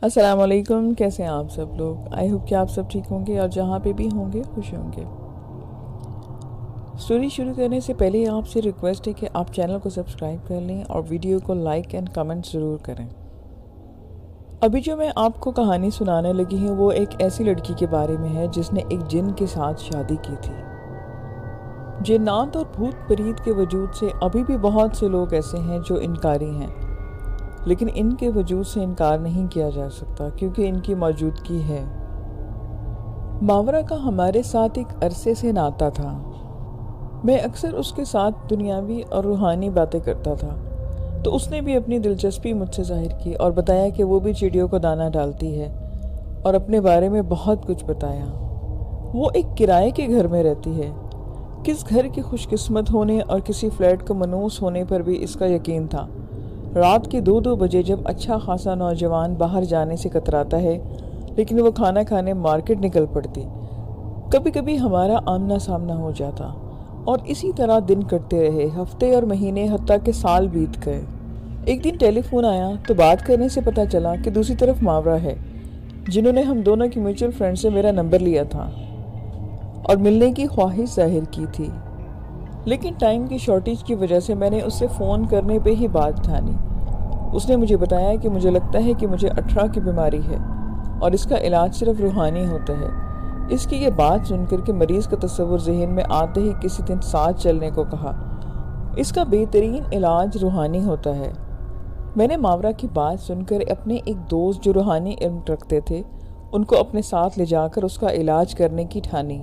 السلام علیکم، کیسے ہیں آپ سب لوگ؟ آئی ہوپ کہ آپ سب ٹھیک ہوں گے اور جہاں پہ بھی ہوں گے خوش ہوں گے۔ سٹوری شروع کرنے سے پہلے آپ سے ریکویسٹ ہے کہ آپ چینل کو سبسکرائب کر لیں اور ویڈیو کو لائک اینڈ کمنٹ ضرور کریں۔ ابھی جو میں آپ کو کہانی سنانے لگی ہوں وہ ایک ایسی لڑکی کے بارے میں ہے جس نے ایک جن کے ساتھ شادی کی تھی۔ جنات اور بھوت پریت کے وجود سے ابھی بھی بہت سے لوگ ایسے ہیں جو انکاری ہیں، لیکن ان کے وجود سے انکار نہیں کیا جا سکتا کیونکہ ان کی موجودگی ہے۔ ماورا کا ہمارے ساتھ ایک عرصے سے ناتا تھا۔ میں اکثر اس کے ساتھ دنیاوی اور روحانی باتیں کرتا تھا، تو اس نے بھی اپنی دلچسپی مجھ سے ظاہر کی اور بتایا کہ وہ بھی چڑیوں کو دانہ ڈالتی ہے، اور اپنے بارے میں بہت کچھ بتایا۔ وہ ایک کرائے کے گھر میں رہتی ہے۔ کس گھر کے خوش قسمت ہونے اور کسی فلیٹ کو منحوس ہونے پر بھی اس کا یقین تھا۔ رات کے 2 بجے جب اچھا خاصا نوجوان باہر جانے سے کتراتا ہے لیکن وہ کھانا کھانے مارکیٹ نکل پڑتی، کبھی کبھی ہمارا آمنا سامنا ہو جاتا، اور اسی طرح دن کٹتے رہے، ہفتے اور مہینے حتیٰ کہ سال بیت گئے۔ ایک دن ٹیلی فون آیا تو بات کرنے سے پتہ چلا کہ دوسری طرف ماورا ہے، جنہوں نے ہم دونوں کی میوچل فرینڈ سے میرا نمبر لیا تھا اور ملنے کی خواہش ظاہر کی تھی، لیکن ٹائم کی شارٹیج کی وجہ سے میں نے اس سے فون کرنے پہ ہی بات ٹھانی۔ اس نے مجھے بتایا کہ مجھے لگتا ہے کہ مجھے اٹھرا کی بیماری ہے اور اس کا علاج صرف روحانی ہوتا ہے۔ اس کی یہ بات سن کر کے مریض کا تصور ذہن میں آتے ہی کسی دن ساتھ چلنے کو کہا۔ اس کا بہترین علاج روحانی ہوتا ہے۔ میں نے ماورا کی بات سن کر اپنے ایک دوست جو روحانی علم رکھتے تھے ان کو اپنے ساتھ لے جا کر اس کا علاج کرنے کی ٹھانی۔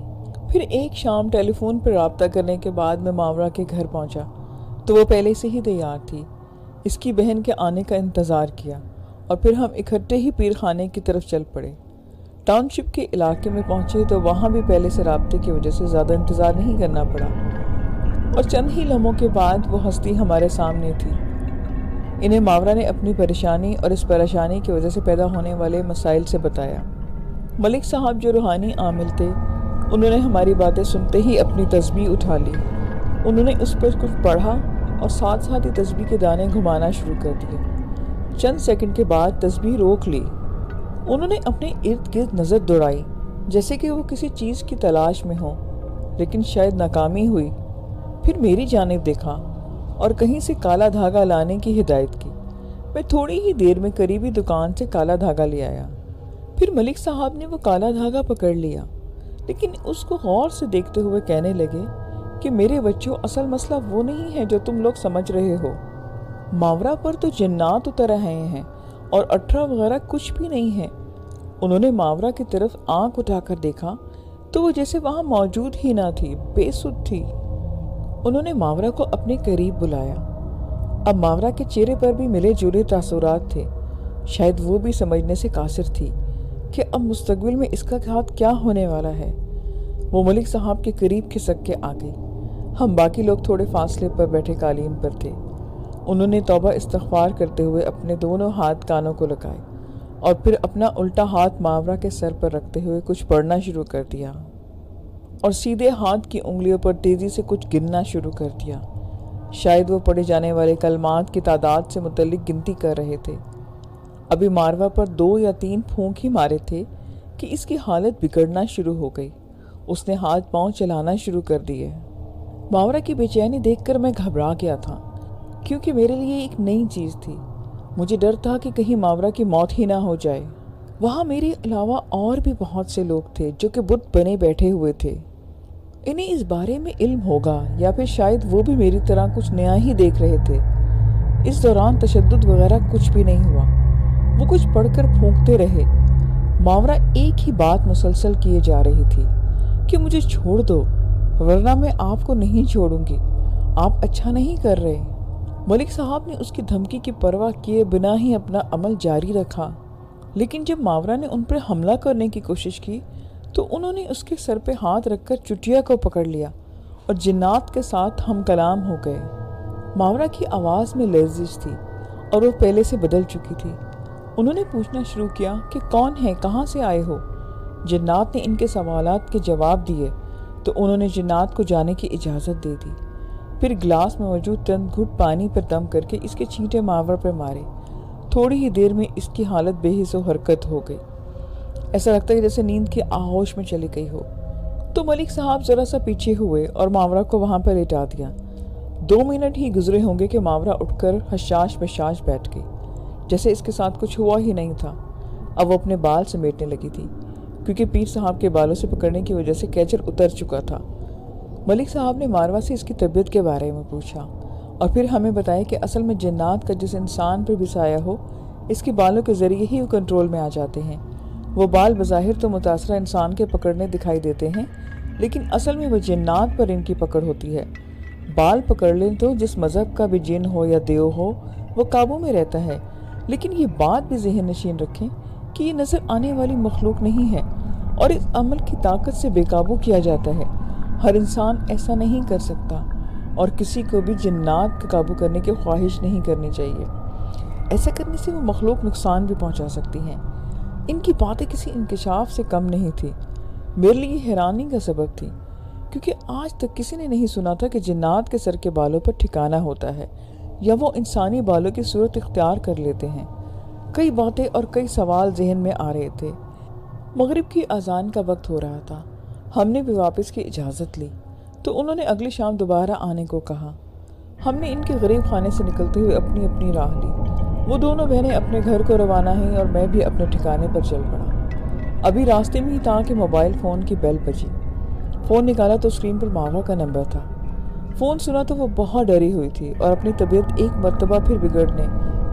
پھر ایک شام ٹیلی فون پر رابطہ کرنے کے بعد میں ماورا کے گھر پہنچا تو وہ پہلے سے ہی تیار تھی۔ اس کی بہن کے آنے کا انتظار کیا اور پھر ہم اکٹھے ہی پیر خانے کی طرف چل پڑے۔ ٹاؤن شپ کے علاقے میں پہنچے تو وہاں بھی پہلے سے رابطے کی وجہ سے زیادہ انتظار نہیں کرنا پڑا، اور چند ہی لمحوں کے بعد وہ ہستی ہمارے سامنے تھی۔ انہیں ماورا نے اپنی پریشانی اور اس پریشانی کی وجہ سے پیدا ہونے والے مسائل سے بتایا۔ ملک صاحب جو روحانی عامل تھے، انہوں نے ہماری باتیں سنتے ہی اپنی تسبیح اٹھا لی۔ انہوں نے اس پر کچھ پڑھا اور ساتھ ساتھ ہی تسبیح کے دانے گھمانا شروع کر دیے۔ چند سیکنڈ کے بعد تسبیح روک لی۔ انہوں نے اپنے ارد گرد نظر دوڑائی جیسے کہ وہ کسی چیز کی تلاش میں ہوں، لیکن شاید ناکامی ہوئی۔ پھر میری جانب دیکھا اور کہیں سے کالا دھاگا لانے کی ہدایت کی۔ میں تھوڑی ہی دیر میں قریبی دکان سے کالا دھاگا لے آیا۔ پھر ملک صاحب نے وہ کالا دھاگا پکڑ لیا، لیکن اس کو غور سے دیکھتے ہوئے کہنے لگے کہ میرے بچوں، اصل مسئلہ وہ نہیں ہے جو تم لوگ سمجھ رہے ہو۔ ماورا پر تو جنات اتر آئے ہیں اور اٹھرا وغیرہ کچھ بھی نہیں ہے۔ انہوں نے ماورا کی طرف آنکھ اٹھا کر دیکھا تو وہ جیسے وہاں موجود ہی نہ تھی، بے سدھ تھی۔ انہوں نے ماورا کو اپنے قریب بلایا۔ اب ماورا کے چہرے پر بھی ملے جلے تاثرات تھے۔ شاید وہ بھی سمجھنے سے قاصر تھی کہ اب مستقبل میں اس کا ہاتھ کیا ہونے والا ہے۔ وہ ملک صاحب کے قریب کھسک کے آ گئی۔ ہم باقی لوگ تھوڑے فاصلے پر بیٹھے قالین پر تھے۔ انہوں نے توبہ استغفار کرتے ہوئے اپنے دونوں ہاتھ کانوں کو لگائے اور پھر اپنا الٹا ہاتھ ماورا کے سر پر رکھتے ہوئے کچھ پڑھنا شروع کر دیا اور سیدھے ہاتھ کی انگلیوں پر تیزی سے کچھ گننا شروع کر دیا۔ شاید وہ پڑھے جانے والے کلمات کی تعداد سے متعلق گنتی کر رہے تھے۔ ابھی ماورا پر 2 یا 3 پھونک ہی مارے تھے کہ اس کی حالت بگڑنا شروع ہو گئی۔ اس نے ہاتھ پاؤں چلانا شروع کر دیے۔ ماورا کی بے چینی دیکھ کر میں گھبرا گیا تھا، کیونکہ میرے لیے ایک نئی چیز تھی۔ مجھے ڈر تھا کہ کہیں ماورا کی موت ہی نہ ہو جائے۔ وہاں میرے علاوہ اور بھی بہت سے لوگ تھے جو کہ بت بنے بیٹھے ہوئے تھے۔ انہیں اس بارے میں علم ہوگا یا پھر شاید وہ بھی میری طرح کچھ نیا ہی دیکھ رہے تھے۔ اس دوران تشدد وغیرہ کچھ بھی نہیں ہوا۔ وہ کچھ پڑھ کر پھونکتے رہے۔ ماورا ایک ہی بات مسلسل کیے جا رہی تھی کہ مجھے چھوڑ دو ورنہ میں آپ کو نہیں چھوڑوں گی، آپ اچھا نہیں کر رہے۔ ملک صاحب نے اس کی دھمکی کی پرواہ کیے بنا ہی اپنا عمل جاری رکھا، لیکن جب ماورا نے ان پر حملہ کرنے کی کوشش کی تو انہوں نے اس کے سر پہ ہاتھ رکھ کر چٹیا کو پکڑ لیا اور جنات کے ساتھ ہم کلام ہو گئے۔ ماورا کی آواز میں لرزش تھی اور وہ پہلے سے بدل چکی تھی۔ انہوں نے پوچھنا شروع کیا کہ کون ہے، کہاں سے آئے ہو؟ جنات نے ان کے سوالات کے جواب دیے تو انہوں نے جنات کو جانے کی اجازت دے دی۔ پھر گلاس میں موجود چند گھٹ پانی پر دم کر کے اس کے چھینٹے ماورا پر مارے۔ تھوڑی ہی دیر میں اس کی حالت بے حس و حرکت ہو گئی، ایسا لگتا ہے جیسے نیند کے آغوش میں چلی گئی ہو۔ تو ملک صاحب ذرا سا پیچھے ہوئے اور ماورا کو وہاں پر لٹا دیا۔ 2 منٹ ہی گزرے ہوں گے کہ ماورا اٹھ کر حشاش بشاش بیٹھ گئی، جیسے اس کے ساتھ کچھ ہوا ہی نہیں تھا۔ اب وہ اپنے بال سمیٹنے لگی تھی، کیونکہ پیر صاحب کے بالوں سے پکڑنے کی وجہ سے کیچر اتر چکا تھا۔ ملک صاحب نے ماورا سے اس کی طبیعت کے بارے میں پوچھا، اور پھر ہمیں بتایا کہ اصل میں جنات کا جس انسان پر بھی سایہ ہو، اس کے بالوں کے ذریعے ہی وہ کنٹرول میں آ جاتے ہیں۔ وہ بال بظاہر تو متاثرہ انسان کے پکڑنے دکھائی دیتے ہیں، لیکن اصل میں وہ جنات پر ان کی پکڑ ہوتی ہے۔ بال پکڑ لیں تو جس مذہب کا بھی جن ہو یا دیو ہو، وہ قابو میں رہتا ہے۔ لیکن یہ بات بھی ذہن نشین رکھیں کہ یہ نظر آنے والی مخلوق نہیں ہے، اور اس عمل کی طاقت سے بے قابو کیا جاتا ہے۔ ہر انسان ایسا نہیں کر سکتا، اور کسی کو بھی جنات کا قابو کرنے کی خواہش نہیں کرنی چاہیے۔ ایسا کرنے سے وہ مخلوق نقصان بھی پہنچا سکتی ہیں۔ ان کی باتیں کسی انکشاف سے کم نہیں تھی۔ میرے لیے یہ حیرانی کا سبب تھی، کیونکہ آج تک کسی نے نہیں سنا تھا کہ جنات کے سر کے بالوں پر ٹھکانہ ہوتا ہے، یا وہ انسانی بالوں کی صورت اختیار کر لیتے ہیں۔ کئی باتیں اور کئی سوال ذہن میں آ رہے تھے۔ مغرب کی اذان کا وقت ہو رہا تھا۔ ہم نے بھی واپس کی اجازت لی، تو انہوں نے اگلی شام دوبارہ آنے کو کہا۔ ہم نے ان کے غریب خانے سے نکلتے ہوئے اپنی اپنی راہ لی۔ وہ دونوں بہنیں اپنے گھر کو روانہ ہیں، اور میں بھی اپنے ٹھکانے پر چل پڑا۔ ابھی راستے میں ہی تھا کہ موبائل فون کی بیل بجی۔ فون نکالا تو اسکرین پر ماورا کا نمبر تھا۔ فون سنا تو وہ بہت ڈری ہوئی تھی، اور اپنی طبیعت ایک مرتبہ پھر بگڑنے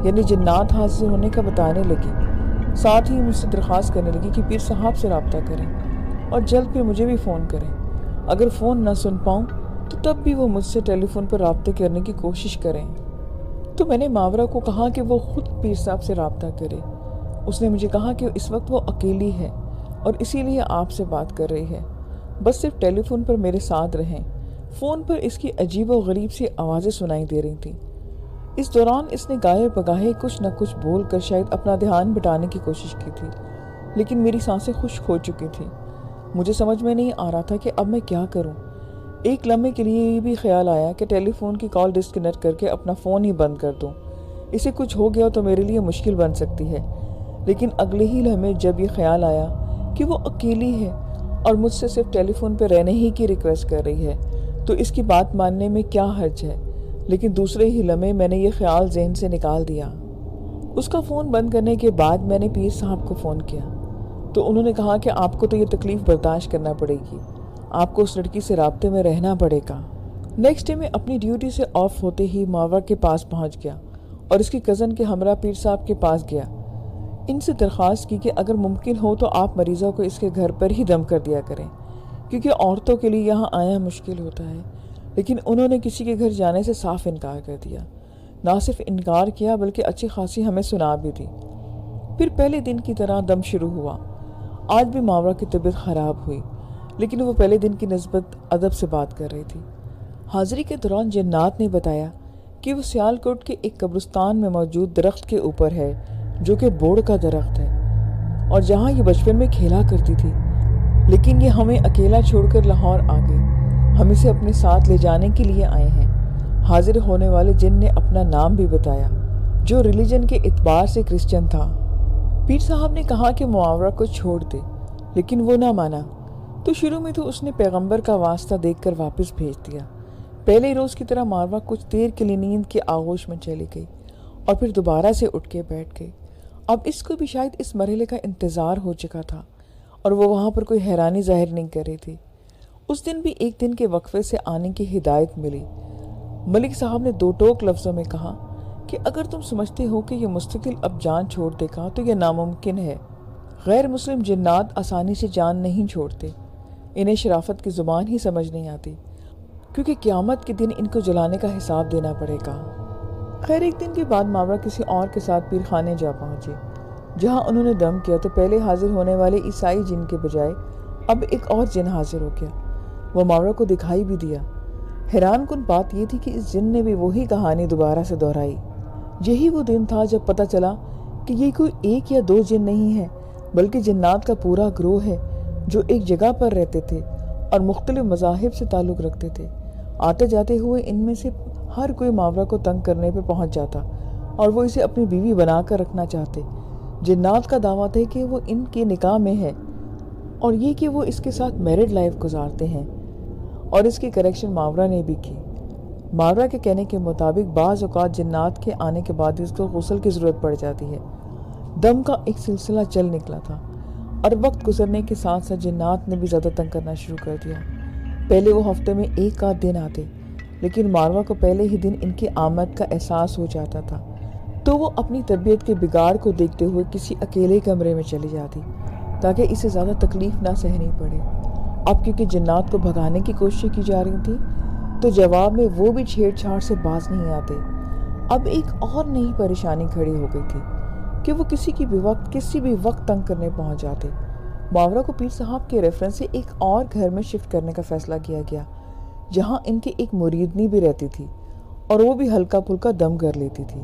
یعنی جنات حاضر ہونے کا بتانے لگی۔ ساتھ ہی مجھ سے درخواست کرنے لگی کہ پیر صاحب سے رابطہ کریں، اور جلد پھر مجھے بھی فون کریں۔ اگر فون نہ سن پاؤں تو تب بھی وہ مجھ سے ٹیلی فون پر رابطے کرنے کی کوشش کریں۔ تو میں نے ماورا کو کہا کہ وہ خود پیر صاحب سے رابطہ کرے۔ اس نے مجھے کہا کہ اس وقت وہ اکیلی ہے، اور اسی لیے آپ سے بات کر رہی ہے، بس صرف ٹیلی فون پر میرے ساتھ رہیں۔ فون پر اس کی عجیب و غریب سی آوازیں سنائی دے رہی تھیں۔ اس دوران اس نے گاہے بگاہے کچھ نہ کچھ بول کر شاید اپنا دھیان بٹانے کی کوشش کی تھی، لیکن میری سانسیں خشک ہو چکی تھیں۔ مجھے سمجھ میں نہیں آ رہا تھا کہ اب میں کیا کروں۔ ایک لمحے کے لیے یہ بھی خیال آیا کہ ٹیلی فون کی کال ڈسکنیکٹ کر کے اپنا فون ہی بند کر دوں، اسے کچھ ہو گیا تو میرے لیے مشکل بن سکتی ہے۔ لیکن اگلے ہی لمحے جب یہ خیال آیا کہ وہ اکیلی ہے اور مجھ سے صرف ٹیلی فون پہ رہنے ہی کی ریکویسٹ کر رہی ہے، تو اس کی بات ماننے میں کیا حرج ہے۔ لیکن دوسرے ہی لمحے میں نے یہ خیال ذہن سے نکال دیا۔ اس کا فون بند کرنے کے بعد میں نے پیر صاحب کو فون کیا، تو انہوں نے کہا کہ آپ کو تو یہ تکلیف برداشت کرنا پڑے گی، آپ کو اس لڑکی سے رابطے میں رہنا پڑے گا۔ نیکسٹ ڈے میں اپنی ڈیوٹی سے آف ہوتے ہی ماورا کے پاس پہنچ گیا، اور اس کی کزن کے ہمراہ پیر صاحب کے پاس گیا۔ ان سے درخواست کی کہ اگر ممکن ہو تو آپ مریضوں کو اس کے گھر پر ہی دم کر دیا کریں، کیونکہ عورتوں کے لیے یہاں آنا مشکل ہوتا ہے۔ لیکن انہوں نے کسی کے گھر جانے سے صاف انکار کر دیا۔ نہ صرف انکار کیا بلکہ اچھی خاصی ہمیں سنا بھی دی۔ پھر پہلے دن کی طرح دم شروع ہوا۔ آج بھی ماورا کی طبیعت خراب ہوئی، لیکن وہ پہلے دن کی نسبت ادب سے بات کر رہی تھی۔ حاضری کے دوران جنات نے بتایا کہ وہ سیالکوٹ کے ایک قبرستان میں موجود درخت کے اوپر ہے، جو کہ بوڑ کا درخت ہے، اور جہاں یہ بچپن میں کھیلا کرتی تھی، لیکن یہ ہمیں اکیلا چھوڑ کر لاہور آ گئی۔ ہم اسے اپنے ساتھ لے جانے کے لیے آئے ہیں۔ حاضر ہونے والے جن نے اپنا نام بھی بتایا، جو ریلیجن کے اعتبار سے کرسچن تھا۔ پیر صاحب نے کہا کہ معاورہ کو چھوڑ دے، لیکن وہ نہ مانا۔ تو شروع میں تو اس نے پیغمبر کا واسطہ دیکھ کر واپس بھیج دیا۔ پہلے روز کی طرح معاورہ کچھ دیر کے لیے نیند کے آغوش میں چلی گئی، اور پھر دوبارہ سے اٹھ کے بیٹھ گئی۔ اب اس کو بھی شاید اس مرحلے کا انتظار ہو چکا تھا، اور وہ وہاں پر کوئی حیرانی ظاہر نہیں کر رہی تھی۔ اس دن بھی ایک دن کے وقفے سے آنے کی ہدایت ملی۔ ملک صاحب نے 2 ٹوک لفظوں میں کہا کہ اگر تم سمجھتے ہو کہ یہ مستقل اب جان چھوڑ دے گا تو یہ ناممکن ہے۔ غیر مسلم جنات آسانی سے جان نہیں چھوڑتے، انہیں شرافت کی زبان ہی سمجھ نہیں آتی، کیونکہ قیامت کے دن ان کو جلانے کا حساب دینا پڑے گا۔ خیر، ایک دن کے بعد ماورا کسی اور کے ساتھ پیر خانے جا پہنچی، جہاں انہوں نے دم کیا تو پہلے حاضر ہونے والے عیسائی جن کے بجائے اب ایک اور جن حاضر ہو گیا۔ وہ ماورا کو دکھائی بھی دیا۔ حیران کن بات یہ تھی کہ اس جن نے بھی وہی کہانی دوبارہ سے دہرائی۔ یہی وہ دن تھا جب پتہ چلا کہ یہ کوئی 1 یا 2 جن نہیں ہیں، بلکہ جنات کا پورا گروہ ہے، جو ایک جگہ پر رہتے تھے اور مختلف مذاہب سے تعلق رکھتے تھے۔ آتے جاتے ہوئے ان میں سے ہر کوئی ماورا کو تنگ کرنے پہ پہنچ جاتا، اور وہ اسے اپنی بیوی بنا کر رکھنا چاہتے۔ جنات کا دعویٰ ہے کہ وہ ان کے نکاح میں ہے اور یہ کہ وہ اس کے ساتھ میرڈ لائف گزارتے ہیں، اور اس کی کریکشن ماورا نے بھی کی۔ ماورا کے کہنے کے مطابق بعض اوقات جنات کے آنے کے بعد اس کو غسل کی ضرورت پڑ جاتی ہے۔ دم کا ایک سلسلہ چل نکلا تھا اور وقت گزرنے کے ساتھ ساتھ جنات نے بھی زیادہ تنگ کرنا شروع کر دیا۔ پہلے وہ ہفتے میں ایک آدھ دن آتے، لیکن ماورا کو پہلے ہی دن ان کی آمد کا احساس ہو جاتا تھا، تو وہ اپنی طبیعت کے بگاڑ کو دیکھتے ہوئے کسی اکیلے کمرے میں چلی جاتی تاکہ اسے زیادہ تکلیف نہ سہنی پڑے۔ اب کیونکہ جنات کو بھگانے کی کوشش کی جا رہی تھی تو جواب میں وہ بھی چھیڑ چھاڑ سے باز نہیں آتے۔ اب ایک اور نئی پریشانی کھڑی ہو گئی تھی کہ وہ کسی بھی وقت تنگ کرنے پہنچ جاتے۔ ماورا کو پیر صاحب کے ریفرنس سے ایک اور گھر میں شفٹ کرنے کا فیصلہ کیا گیا، جہاں ان کی ایک مریدنی بھی رہتی تھی اور وہ بھی ہلکا پھلکا دم کر لیتی تھی۔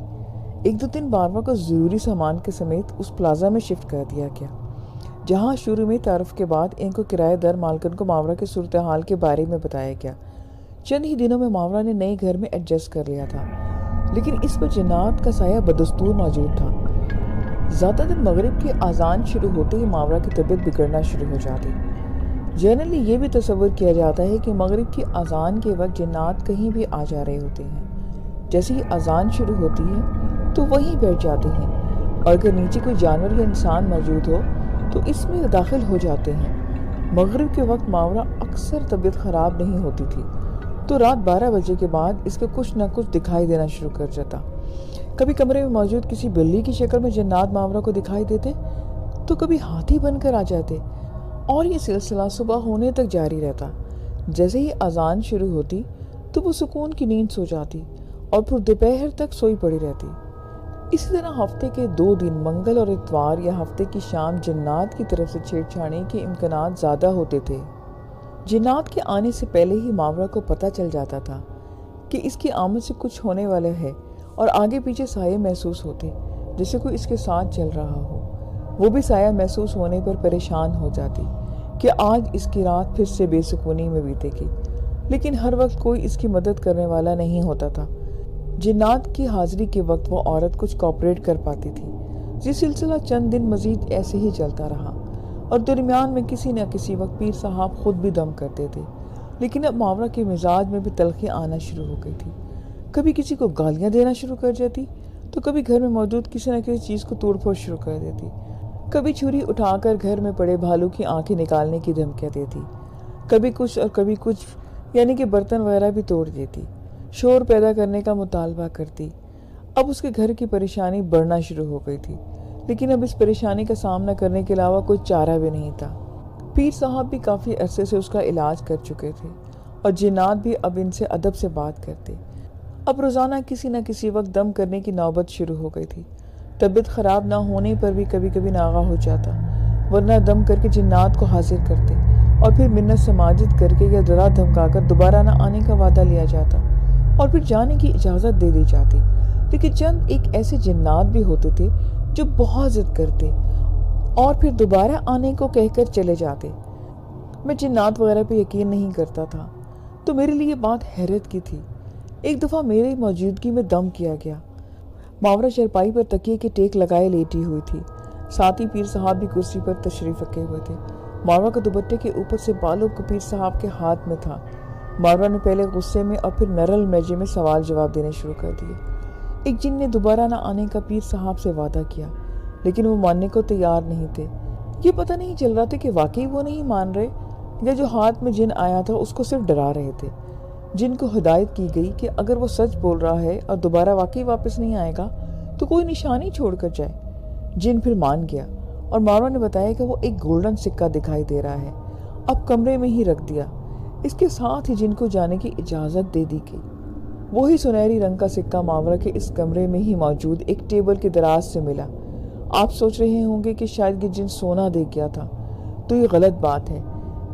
ایک دو دن ماورا کو ضروری سامان کے سمیت اس پلازا میں شفٹ کر دیا گیا، جہاں شروع میں تعارف کے بعد ان کو کرایہ دار مالکن کو ماورا کی صورتحال کے بارے میں بتایا گیا۔ چند ہی دنوں میں ماورا نے نئے گھر میں ایڈجسٹ کر لیا تھا، لیکن اس پر جنات کا سایہ بدستور موجود تھا۔ زیادہ تر مغرب کی اذان شروع ہوتے ہی ماورا کی طبیعت بگڑنا شروع ہو جاتی۔ جنرلی یہ بھی تصور کیا جاتا ہے کہ مغرب کی اذان کے وقت جنات کہیں بھی آ جا رہے ہوتے ہیں۔ جیسے ہی اذان شروع ہوتی ہے تو وہیں بیٹھ جاتے ہیں، اور اگر نیچے کوئی جانور یا انسان موجود ہو تو اس میں داخل ہو جاتے ہیں۔ مغرب کے وقت ماورا اکثر طبیعت خراب نہیں ہوتی تھی، تو رات 12 بجے کے بعد اس کو کچھ نہ کچھ دکھائی دینا شروع کر جاتا۔ کبھی کمرے میں موجود کسی بلی کی شکل میں جنات ماورا کو دکھائی دیتے تو کبھی ہاتھی بن کر آ جاتے، اور یہ سلسلہ صبح ہونے تک جاری رہتا۔ جیسے ہی اذان شروع ہوتی تو وہ سکون کی نیند سو جاتی اور پھر دوپہر تک سوئی پڑی رہتی۔ اسی طرح ہفتے کے 2 دن منگل اور اتوار یا ہفتے کی شام جنات کی طرف سے چھیڑ چھاڑی کے امکانات زیادہ ہوتے تھے۔ جنات کے آنے سے پہلے ہی ماورا کو پتہ چل جاتا تھا کہ اس کی آمد سے کچھ ہونے والا ہے، اور آگے پیچھے سائے محسوس ہوتے جیسے کوئی اس کے ساتھ چل رہا ہو۔ وہ بھی سایہ محسوس ہونے پر پریشان ہو جاتی کہ آج اس کی رات پھر سے بے سکونی میں بیتے گی، لیکن ہر وقت کوئی اس کی مدد کرنے والا نہیں ہوتا تھا۔ جنات کی حاضری کے وقت وہ عورت کچھ کوپریٹ کر پاتی تھی۔ یہ سلسلہ چند دن مزید ایسے ہی چلتا رہا، اور درمیان میں کسی نہ کسی وقت پیر صاحب خود بھی دم کرتے تھے، لیکن اب ماورا کے مزاج میں بھی تلخی آنا شروع ہو گئی تھی۔ کبھی کسی کو گالیاں دینا شروع کر جاتی تو کبھی گھر میں موجود کسی نہ کسی چیز کو توڑ پھوڑ شروع کر دیتی، کبھی چھری اٹھا کر گھر میں پڑے بھالو کی آنکھیں نکالنے کی دھمکیاں دیتی، کبھی کچھ اور کبھی کچھ، یعنی کہ برتن وغیرہ بھی توڑ دیتی، شور پیدا کرنے کا مطالبہ کرتی۔ اب اس کے گھر کی پریشانی بڑھنا شروع ہو گئی تھی، لیکن اب اس پریشانی کا سامنا کرنے کے علاوہ کوئی چارہ بھی نہیں تھا۔ پیر صاحب بھی کافی عرصے سے اس کا علاج کر چکے تھے، اور جنات بھی اب ان سے ادب سے بات کرتے۔ اب روزانہ کسی نہ کسی وقت دم کرنے کی نوبت شروع ہو گئی تھی۔ طبیعت خراب نہ ہونے پر بھی کبھی کبھی ناغہ ہو جاتا، ورنہ دم کر کے جنات کو حاضر کرتے اور پھر منت سماجت کر کے یا ڈرا دھمکا کر دوبارہ نہ آنے کا وعدہ لیا جاتا اور پھر جانے کی اجازت دے دی جاتی۔ لیکن چند ایک ایسے جنات بھی ہوتے تھے جو بہت ضد کرتے اور پھر دوبارہ آنے کو کہہ کر چلے جاتے۔ میں جنات وغیرہ پہ یقین نہیں کرتا تھا، تو میرے لیے بات حیرت کی تھی۔ ایک دفعہ میری موجودگی میں دم کیا گیا۔ ماورا چرپائی پر تکیے کے ٹیک لگائے لیٹی ہوئی تھی، ساتھ ہی پیر صاحب بھی کرسی پر تشریف رکھے ہوئے تھے۔ ماورا کا دوپٹے کے اوپر سے بالوں کو پیر صاحب کے ہاتھ میں تھا۔ ماورا نے پہلے غصے میں اور پھر نرل لہجے میں سوال جواب دینے شروع کر دیے۔ ایک جن نے دوبارہ نہ آنے کا پیر صاحب سے وعدہ کیا، لیکن وہ ماننے کو تیار نہیں تھے۔ یہ پتہ نہیں چل رہا تھا کہ واقعی وہ نہیں مان رہے یا جو ہاتھ میں جن آیا تھا اس کو صرف ڈرا رہے تھے۔ جن کو ہدایت کی گئی کہ اگر وہ سچ بول رہا ہے اور دوبارہ واقعی واپس نہیں آئے گا تو کوئی نشانی چھوڑ کر جائے۔ جن پھر مان گیا، اور ماورا نے بتایا کہ وہ ایک گولڈن سکہ دکھائی دے رہا ہے، اب کمرے میں ہی رکھ دیا۔ اس کے ساتھ ہی جن کو جانے کی اجازت دے دی گئی۔ وہی سنہری رنگ کا سکہ ماورا کے اس کمرے میں ہی موجود ایک ٹیبل کے دراز سے ملا۔ آپ سوچ رہے ہوں گے کہ شاید یہ جن سونا دے گیا تھا، تو یہ غلط بات ہے۔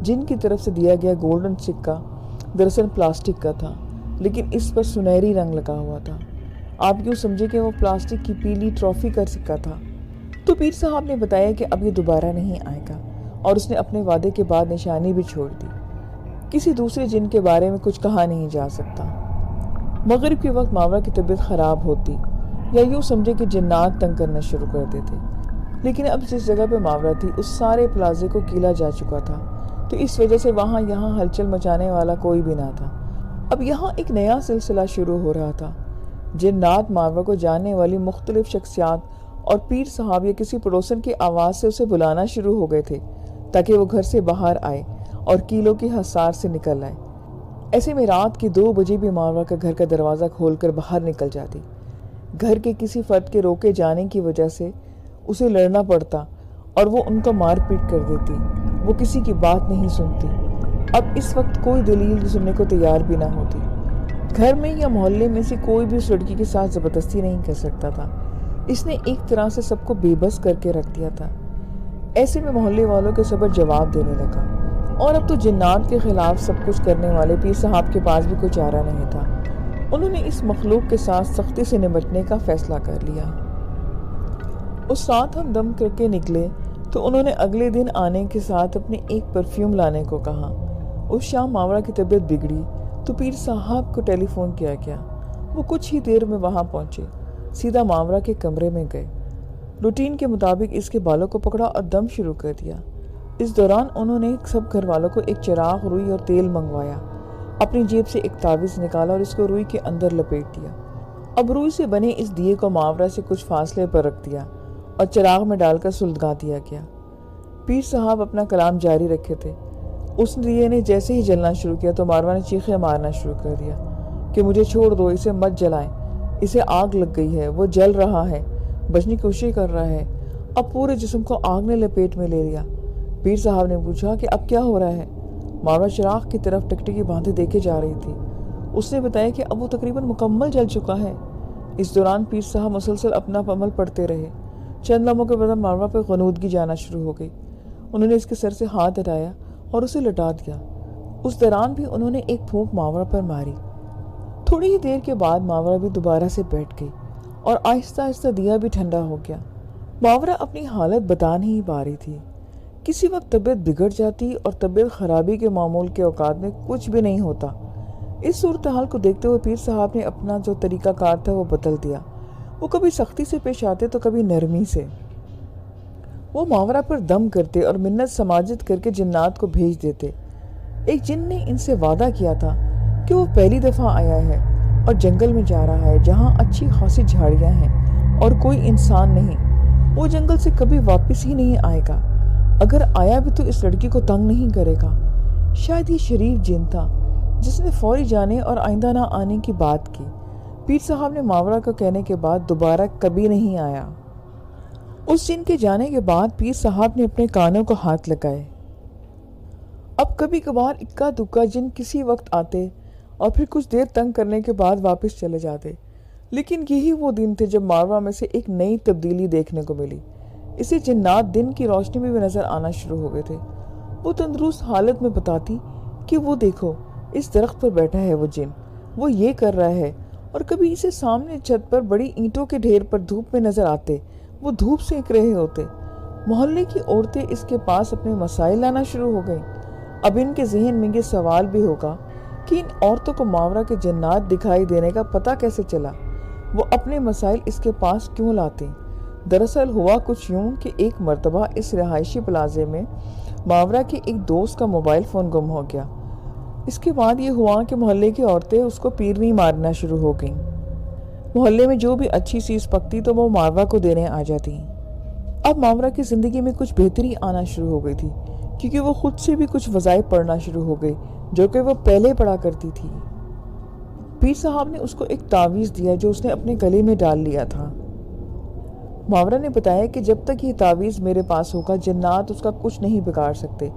جن کی طرف سے دیا گیا گولڈن سکہ دراصل پلاسٹک کا تھا، لیکن اس پر سنہری رنگ لگا ہوا تھا۔ آپ یوں سمجھے کہ وہ پلاسٹک کی پیلی ٹرافی کا سکہ تھا۔ تو پیر صاحب نے بتایا کہ اب یہ دوبارہ نہیں آئے گا، اور اس نے اپنے وعدے کے بعد نشانی بھی چھوڑ دی۔ کسی دوسرے جن کے بارے میں کچھ کہا نہیں جا سکتا۔ مغرب کے وقت ماورا کی طبیعت خراب ہوتی یا یوں سمجھے کہ جنات تنگ کرنا شروع کر دیتے۔ لیکن اب جس جگہ پہ ماورا تھی اس سارے پلازے کو کیلا جا چکا تھا، تو اس وجہ سے وہاں یہاں ہلچل مچانے والا کوئی بھی نہ تھا۔ اب یہاں ایک نیا سلسلہ شروع ہو رہا تھا۔ جنات ماورا کو جاننے والی مختلف شخصیات اور پیر صاحب یا کسی پڑوسن کی آواز سے اسے بلانا شروع ہو گئے تھے تاکہ وہ گھر سے باہر آئے اور کیلوں کی حصار سے نکل آئے۔ ایسے میں رات کے 2 بجے بھی ماورا کا گھر کا دروازہ کھول کر باہر نکل جاتی۔ گھر کے کسی فرد کے روکے جانے کی وجہ سے اسے لڑنا پڑتا اور وہ ان کو مار پیٹ کر دیتی۔ وہ کسی کی بات نہیں سنتی۔ اب اس وقت کوئی دلیل سننے کو تیار بھی نہ ہوتی۔ گھر میں یا محلے میں سے کوئی بھی اس لڑکی کے ساتھ زبردستی نہیں کر سکتا تھا۔ اس نے ایک طرح سے سب کو بے بس کر کے رکھ دیا تھا۔ ایسے میں محلے والوں کے صبر جواب دینے لگا، اور اب تو جنات کے خلاف سب کچھ کرنے والے پیر صاحب کے پاس بھی کوئی چارہ نہیں تھا۔ انہوں نے اس مخلوق کے ساتھ سختی سے نمٹنے کا فیصلہ کر لیا۔ اس رات ہم دم کر کے نکلے تو انہوں نے اگلے دن آنے کے ساتھ اپنے ایک پرفیوم لانے کو کہا۔ اس شام ماورا کی طبیعت بگڑی تو پیر صاحب کو ٹیلی فون کیا گیا۔ وہ کچھ ہی دیر میں وہاں پہنچے، سیدھا ماورا کے کمرے میں گئے۔ روٹین کے مطابق اس کے بالوں کو پکڑا اور دم شروع کر دیا۔ اس دوران انہوں نے سب گھر والوں کو ایک چراغ، روئی اور تیل منگوایا۔ اپنی جیب سے ایک تعویذ نکالا اور اس کو روئی کے اندر لپیٹ دیا۔ اب روئی سے بنے اس دیے کو ماورا سے کچھ فاصلے پر رکھ دیا اور چراغ میں ڈال کر سلگا دیا گیا۔ پیر صاحب اپنا کلام جاری رکھے تھے۔ اس دیے نے جیسے ہی جلنا شروع کیا تو ماورا نے چیخیں مارنا شروع کر دیا کہ مجھے چھوڑ دو، اسے مت جلائیں، اسے آگ لگ گئی ہے، وہ جل رہا ہے، بچنے کی کوشش کر رہا ہے۔ اب پورے جسم کو آگ نے لپیٹ میں لے لیا۔ پیر صاحب نے پوچھا کہ اب کیا ہو رہا ہے؟ ماورا چراغ کی طرف ٹکٹکی باندھے دیکھے جا رہی تھی۔ اس نے بتایا کہ اب وہ تقریباً مکمل جل چکا ہے۔ اس دوران پیر صاحب مسلسل اپنا عمل پڑھتے رہے۔ چند لمحوں کے بعد ماورا پہ غنودگی جانا شروع ہو گئی۔ انہوں نے اس کے سر سے ہاتھ ہٹایا اور اسے لٹا دیا۔ اس دوران بھی انہوں نے ایک پھونک ماورا پر ماری۔ تھوڑی ہی دیر کے بعد ماورا بھی دوبارہ سے بیٹھ گئی اور آہستہ آہستہ دیا بھی ٹھنڈا ہو گیا۔ ماورا اپنی حالت بتا نہیں پا رہی تھی۔ کسی وقت طبیعت بگڑ جاتی اور طبیعت خرابی کے معمول کے اوقات میں کچھ بھی نہیں ہوتا۔ اس صورتحال کو دیکھتے ہوئے پیر صاحب نے اپنا جو طریقہ کار تھا وہ بدل دیا۔ وہ کبھی سختی سے پیش آتے تو کبھی نرمی سے۔ وہ ماورا پر دم کرتے اور منت سماجت کر کے جنات کو بھیج دیتے۔ ایک جن نے ان سے وعدہ کیا تھا کہ وہ پہلی دفعہ آیا ہے اور جنگل میں جا رہا ہے جہاں اچھی خاصی جھاڑیاں ہیں اور کوئی انسان نہیں۔ وہ جنگل سے کبھی واپس ہی نہیں آئے گا۔ اگر آیا بھی تو اس لڑکی کو تنگ نہیں کرے گا۔ شاید یہ شریف جن تھا جس نے فوری جانے اور آئندہ نہ آنے کی بات کی۔ پیر صاحب نے ماورا کو کہنے کے بعد دوبارہ کبھی نہیں آیا۔ اس جن کے جانے کے بعد پیر صاحب نے اپنے کانوں کو ہاتھ لگائے۔ اب کبھی کبھار اکا دکا جن کسی وقت آتے اور پھر کچھ دیر تنگ کرنے کے بعد واپس چلے جاتے، لیکن یہی وہ دن تھے جب ماورا میں سے ایک نئی تبدیلی دیکھنے کو ملی۔ اسے جنات دن کی روشنی میں بھی نظر آنا شروع ہو گئے تھے۔ وہ تندرست حالت میں بتاتی کہ وہ دیکھو اس درخت پر بیٹھا ہے وہ جن، وہ یہ کر رہا ہے، اور کبھی اسے سامنے چھت پر بڑی اینٹوں کے ڈھیر پر دھوپ میں نظر آتے، وہ دھوپ سینک رہے ہوتے۔ محلے کی عورتیں اس کے پاس اپنے مسائل لانا شروع ہو گئیں۔ اب ان کے ذہن میں یہ سوال بھی ہوگا کہ ان عورتوں کو ماورا کے جنات دکھائی دینے کا پتہ کیسے چلا؟ وہ اپنے مسائل اس کے پاس کیوں لاتے؟ دراصل ہوا کچھ یوں کہ ایک مرتبہ اس رہائشی پلازے میں ماورا کے ایک دوست کا موبائل فون گم ہو گیا۔ اس کے بعد یہ ہوا کہ محلے کی عورتیں اس کو پیرنی مارنا شروع ہو گئیں۔ محلے میں جو بھی اچھی چیز پکتی تو وہ ماورا کو دینے آ جاتی۔ اب ماورا کی زندگی میں کچھ بہتری آنا شروع ہو گئی تھی، کیونکہ وہ خود سے بھی کچھ وظائف پڑھنا شروع ہو گئی جو کہ وہ پہلے پڑھا کرتی تھی۔ پیر صاحب نے اس کو ایک تعویذ دیا جو اس نے اپنے گلے میں ڈال لیا تھا۔ ماورا نے بتایا کہ جب تک یہ تعویذ میرے پاس ہوگا جنات اس کا کچھ نہیں بگاڑ سکتے،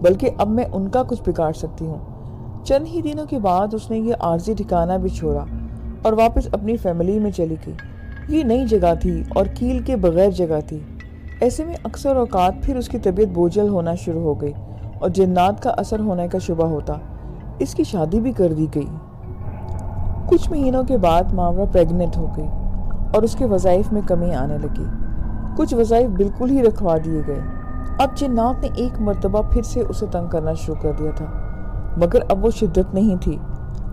بلکہ اب میں ان کا کچھ بگاڑ سکتی ہوں۔ چند ہی دنوں کے بعد اس نے یہ عارضی ٹھکانہ بھی چھوڑا اور واپس اپنی فیملی میں چلی گئی۔ یہ نئی جگہ تھی اور کیل کے بغیر جگہ تھی۔ ایسے میں اکثر اوقات پھر اس کی طبیعت بوجھل ہونا شروع ہو گئی اور جنات کا اثر ہونے کا شبہ ہوتا۔ اس کی شادی بھی کر دی گئی۔ کچھ مہینوں کے بعد ماورا پریگننٹ ہو گئی اور اس کے وظائف میں کمی آنے لگی۔ کچھ وظائف بالکل ہی رکھوا دیے گئے۔ اب جنات نے ایک مرتبہ پھر سے اسے تنگ کرنا شروع کر دیا تھا، مگر اب وہ شدت نہیں تھی۔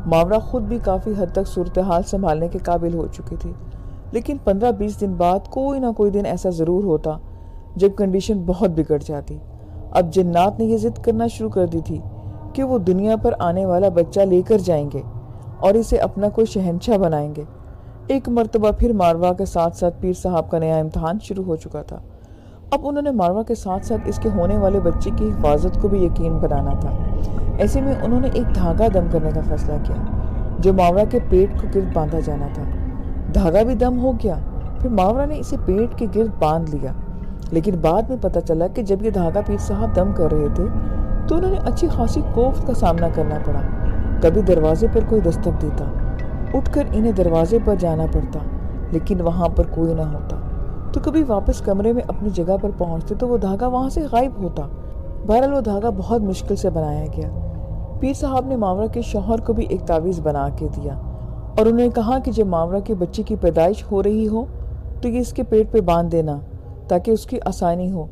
ماورا خود بھی کافی حد تک صورتحال سنبھالنے کے قابل ہو چکی تھی۔ لیکن 15-20 دن بعد کوئی نہ کوئی دن ایسا ضرور ہوتا جب کنڈیشن بہت بگڑ جاتی۔ اب جنات نے یہ ضد کرنا شروع کر دی تھی کہ وہ دنیا پر آنے والا بچہ لے کر جائیں گے اور اسے اپنا کوئی شہنشاہ بنائیں گے۔ ایک مرتبہ پھر ماروہ کے ساتھ ساتھ پیر صاحب کا نیا امتحان شروع ہو چکا تھا۔ اب انہوں نے ماروہ کے ساتھ ساتھ اس کے ہونے والے بچے کی حفاظت کو بھی یقین بنانا تھا۔ ایسے میں انہوں نے ایک دھاگا دم کرنے کا فیصلہ کیا جو ماورا کے پیٹ کو گرد باندھا جانا تھا۔ دھاگا بھی دم ہو گیا، پھر ماورا نے اسے پیٹ کے گرد باندھ لیا، لیکن بعد میں پتہ چلا کہ جب یہ دھاگا پیر صاحب دم کر رہے تھے تو انہوں نے اچھی خاصی کوفت کا سامنا کرنا پڑا۔ کبھی دروازے پر کوئی دستک دیتا، اٹھ کر انہیں دروازے پر جانا پڑتا، لیکن وہاں پر کوئی نہ ہوتا، تو کبھی واپس کمرے میں اپنی جگہ پر پہنچتے تو وہ دھاگا وہاں سے غائب ہوتا۔ بہرحال وہ دھاگا بہت مشکل سے بنایا گیا۔ پیر صاحب نے ماورا کے شوہر کو بھی ایک تعویذ بنا کے دیا اور انہوں نے کہا کہ جب ماورا کے بچے کی پیدائش ہو رہی ہو تو یہ اس کے پیٹ پہ باندھ دینا تاکہ اس کی آسانی ہو۔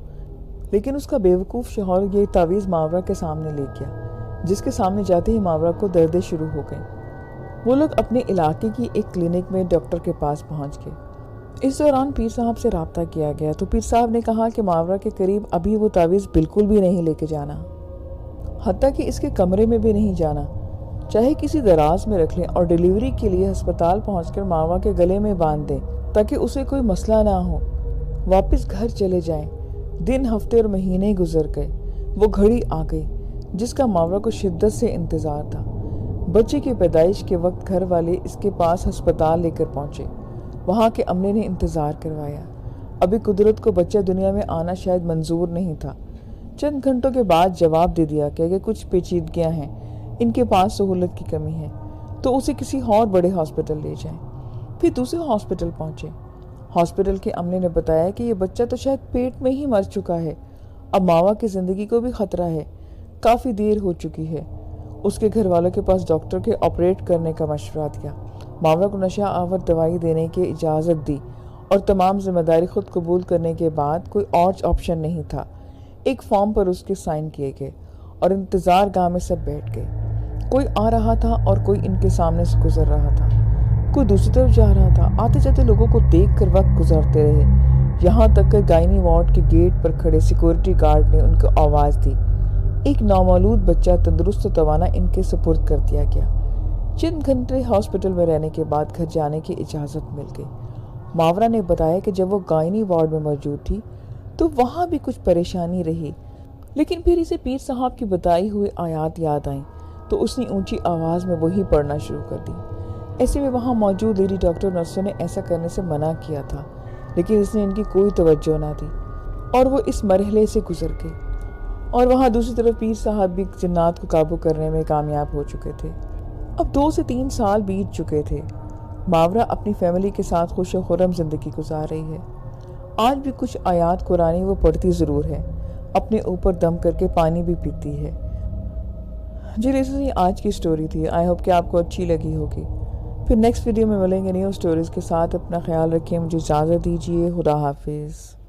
لیکن اس کا بیوقوف شوہر یہ تعویذ ماورا کے سامنے لے گیا، جس کے سامنے جاتے ہی ماورا کو دردیں شروع ہو گئیں۔ وہ لوگ اپنے علاقے کی ایک کلینک میں ڈاکٹر کے پاس پہنچ گئے۔ اس دوران پیر صاحب سے رابطہ کیا گیا تو پیر صاحب نے کہا کہ ماورا کے قریب ابھی وہ تعویذ بالکل بھی نہیں لے کے جانا، حتیٰ کہ اس کے کمرے میں بھی نہیں جانا، چاہے کسی دراز میں رکھ لیں اور ڈیلیوری کے لیے ہسپتال پہنچ کر ماورا کے گلے میں باندھ دیں تاکہ اسے کوئی مسئلہ نہ ہو۔ واپس گھر چلے جائیں۔ دن، ہفتے اور مہینے گزر گئے۔ وہ گھڑی آ گئی جس کا ماورا کو شدت سے انتظار تھا۔ بچے کی پیدائش کے وقت گھر والے اس کے پاس ہسپتال لے کر پہنچے۔ وہاں کے عملے نے انتظار کروایا۔ ابھی قدرت کو بچہ دنیا میں آنا شاید منظور نہیں تھا۔ چند گھنٹوں کے بعد جواب دے دیا کہ کچھ پیچیدگیاں ہیں، ان کے پاس سہولت کی کمی ہے، تو اسے کسی اور بڑے ہاسپٹل لے جائیں۔ پھر دوسرے ہاسپٹل پہنچے۔ ہاسپٹل کے عملے نے بتایا کہ یہ بچہ تو شاید پیٹ میں ہی مر چکا ہے، اب ماوا کی زندگی کو بھی خطرہ ہے، کافی دیر ہو چکی ہے۔ اس کے گھر والوں کے پاس ڈاکٹر کے آپریٹ کرنے کا مشورہ دیا، ماوا کو نشہ آور دوائی دینے کی اجازت دی اور تمام ذمہ داری خود قبول کرنے کے بعد کوئی اور آپشن نہیں تھا۔ ایک فارم پر اس کے سائن کیے گئے اور انتظار گاہ میں سب بیٹھ گئے۔ کوئی آ رہا تھا اور کوئی ان کے سامنے سے گزر رہا تھا، کوئی دوسری طرف جا رہا تھا۔ آتے جاتے لوگوں کو دیکھ کر وقت گزارتے رہے، یہاں تک کہ گائنی وارڈ کے گیٹ پر کھڑے سیکورٹی گارڈ نے ان کو آواز دی۔ ایک نامولود بچہ تندرست و توانا ان کے سپرد کر دیا گیا۔ چند گھنٹے ہاسپٹل میں رہنے کے بعد گھر جانے کی اجازت مل گئی۔ ماورا نے بتایا کہ جب وہ گائنی وارڈ میں موجود تھی تو وہاں بھی کچھ پریشانی رہی، لیکن پھر اسے پیر صاحب کی بتائی ہوئی آیات یاد آئیں تو اس نے اونچی آواز میں وہی پڑھنا شروع کر دی۔ ایسے میں وہاں موجود لیڈی ڈاکٹر نرسوں نے ایسا کرنے سے منع کیا تھا، لیکن اس نے ان کی کوئی توجہ نہ دی اور وہ اس مرحلے سے گزر گئے۔ اور وہاں دوسری طرف پیر صاحب بھی جنات کو قابو کرنے میں کامیاب ہو چکے تھے۔ اب 2 سے 3 سال بیت چکے تھے۔ ماورا اپنی فیملی کے ساتھ خوش و خرم زندگی گزار رہی ہے۔ آج بھی کچھ آیات قرآنی وہ پڑھتی ضرور ہے، اپنے اوپر دم کر کے پانی بھی پیتی ہے۔ جی لیسن، یہ آج کی سٹوری تھی۔ آئی ہوپ کہ آپ کو اچھی لگی ہوگی۔ پھر نیکسٹ ویڈیو میں ملیں گے نیو سٹوریز کے ساتھ۔ اپنا خیال رکھیں، مجھے اجازت دیجیے۔ خدا حافظ۔